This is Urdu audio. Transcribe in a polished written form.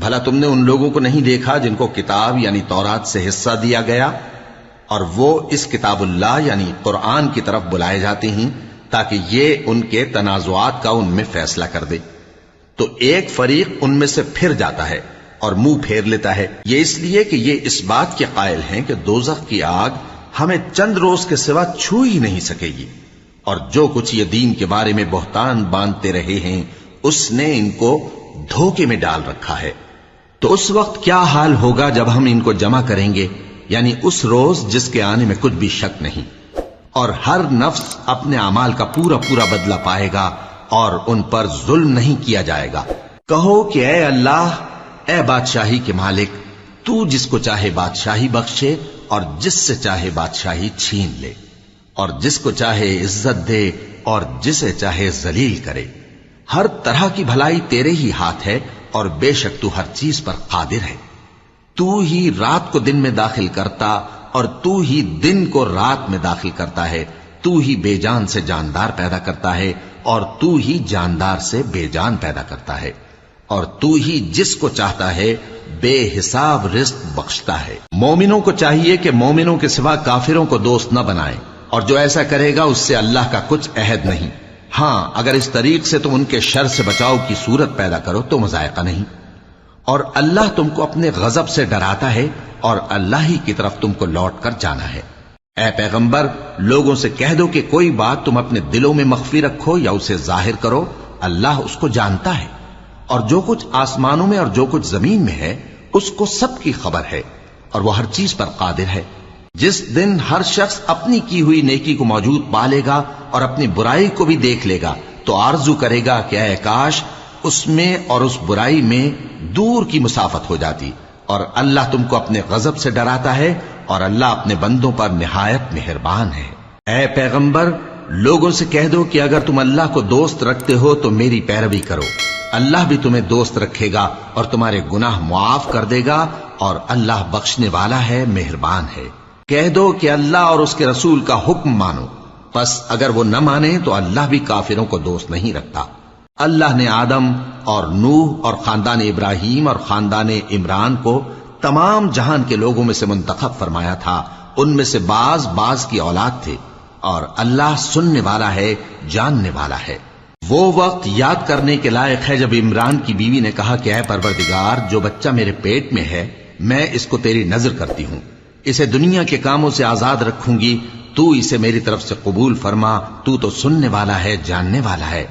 بھلا تم نے ان لوگوں کو نہیں دیکھا جن کو کتاب یعنی تورات سے حصہ دیا گیا اور وہ اس کتاب اللہ یعنی قرآن کی طرف بلائے جاتے ہیں تاکہ یہ ان کے تنازعات کا ان میں فیصلہ کر دے؟ تو ایک فریق ان میں سے پھر جاتا ہے اور منہ پھیر لیتا ہے، یہ اس لیے کہ یہ اس بات کے قائل ہیں کہ دوزخ کی آگ ہمیں چند روز کے سوا چھو ہی نہیں سکے گی، اور جو کچھ یہ دین کے بارے میں بہتان باندھتے رہے ہیں اس نے ان کو دھوکے میں ڈال رکھا ہے۔ تو اس وقت کیا حال ہوگا جب ہم ان کو جمع کریں گے، یعنی اس روز جس کے آنے میں کچھ بھی شک نہیں، اور ہر نفس اپنے اعمال کا پورا پورا بدلہ پائے گا اور ان پر ظلم نہیں کیا جائے گا۔ کہو کہ اے اللہ، اے بادشاہی کے مالک، تو جس کو چاہے بادشاہی بخشے اور جس سے چاہے بادشاہی چھین لے، اور جس کو چاہے عزت دے اور جسے چاہے ذلیل کرے۔ ہر طرح کی بھلائی تیرے ہی ہاتھ ہے اور بے شک تو ہر چیز پر قادر ہے۔ تو ہی رات کو دن میں داخل کرتا اور تو ہی دن کو رات میں داخل کرتا ہے، تو ہی بے جان سے جاندار پیدا کرتا ہے اور تو ہی جاندار سے بے جان پیدا کرتا ہے، اور تو ہی جس کو چاہتا ہے بے حساب رزق بخشتا ہے۔ مومنوں کو چاہیے کہ مومنوں کے سوا کافروں کو دوست نہ بنائیں، اور جو ایسا کرے گا اس سے اللہ کا کچھ عہد نہیں۔ ہاں، اگر اس طریق سے تم ان کے شر سے بچاؤ کی صورت پیدا کرو تو مذائقہ نہیں۔ اور اللہ تم کو اپنے غضب سے ڈراتا ہے اور اللہ ہی کی طرف تم کو لوٹ کر جانا ہے۔ اے پیغمبر، لوگوں سے کہہ دو کہ کوئی بات تم اپنے دلوں میں مخفی رکھو یا اسے ظاہر کرو، اللہ اس کو جانتا ہے، اور جو کچھ آسمانوں میں اور جو کچھ زمین میں ہے اس کو سب کی خبر ہے، اور وہ ہر چیز پر قادر ہے۔ جس دن ہر شخص اپنی کی ہوئی نیکی کو موجود پا لے گا اور اپنی برائی کو بھی دیکھ لے گا تو آرزو کرے گا کہ اے کاش اس میں اور اس برائی میں دور کی مسافت ہو جاتی، اور اللہ تم کو اپنے غضب سے ڈراتا ہے اور اللہ اپنے بندوں پر نہایت مہربان ہے۔ اے پیغمبر، لوگوں سے کہہ دو کہ اگر تم اللہ کو دوست رکھتے ہو تو میری پیروی کرو، اللہ بھی تمہیں دوست رکھے گا اور تمہارے گناہ معاف کر دے گا، اور اللہ بخشنے والا ہے، مہربان ہے۔ کہہ دو کہ اللہ اور اس کے رسول کا حکم مانو، پس اگر وہ نہ مانے تو اللہ بھی کافروں کو دوست نہیں رکھتا۔ اللہ نے آدم اور نوح اور خاندان ابراہیم اور خاندان عمران کو تمام جہان کے لوگوں میں سے منتخب فرمایا تھا، ان میں سے بعض بعض کی اولاد تھے، اور اللہ سننے والا ہے، جاننے والا ہے۔ وہ وقت یاد کرنے کے لائق ہے جب عمران کی بیوی نے کہا کہ اے پروردگار، جو بچہ میرے پیٹ میں ہے میں اس کو تیری نذر کرتی ہوں، اسے دنیا کے کاموں سے آزاد رکھوں گی، تو اسے میری طرف سے قبول فرما، تو سننے والا ہے، جاننے والا ہے۔